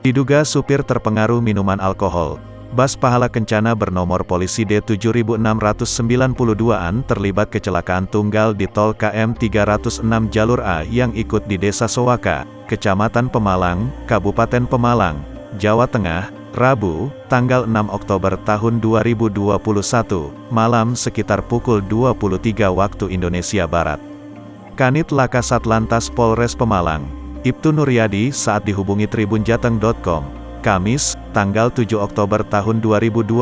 Diduga supir terpengaruh minuman alkohol. Bus Pahala Kencana bernomor polisi D7692-an terlibat kecelakaan tunggal di tol KM 306 jalur A yang ikut di Desa Sowaka, Kecamatan Pemalang, Kabupaten Pemalang, Jawa Tengah, Rabu, tanggal 6 Oktober tahun 2021, malam sekitar pukul 23 waktu Indonesia Barat. Kanit Laka Satlantas Polres Pemalang, Ibtu Nuryadi saat dihubungi tribunjateng.com, Kamis, tanggal 7 Oktober tahun 2021,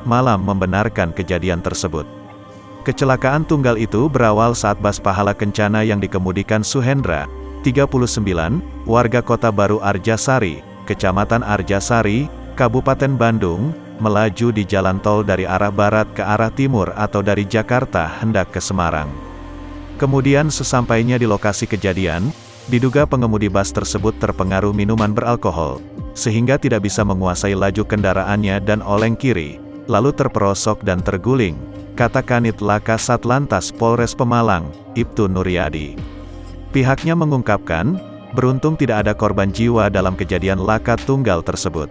malam membenarkan kejadian tersebut. Kecelakaan tunggal itu berawal saat bus Pahala Kencana yang dikemudikan Suhendra, 39, warga Kota Baru Arjasari, Kecamatan Arjasari, Kabupaten Bandung, melaju di jalan tol dari arah barat ke arah timur atau dari Jakarta hendak ke Semarang. Kemudian sesampainya di lokasi kejadian, diduga pengemudi bus tersebut terpengaruh minuman beralkohol, sehingga tidak bisa menguasai laju kendaraannya dan oleng kiri, lalu terperosok dan terguling, kata Kanit Laka Satlantas Polres Pemalang, Ibtu Nuryadi. Pihaknya mengungkapkan, beruntung tidak ada korban jiwa dalam kejadian laka tunggal tersebut.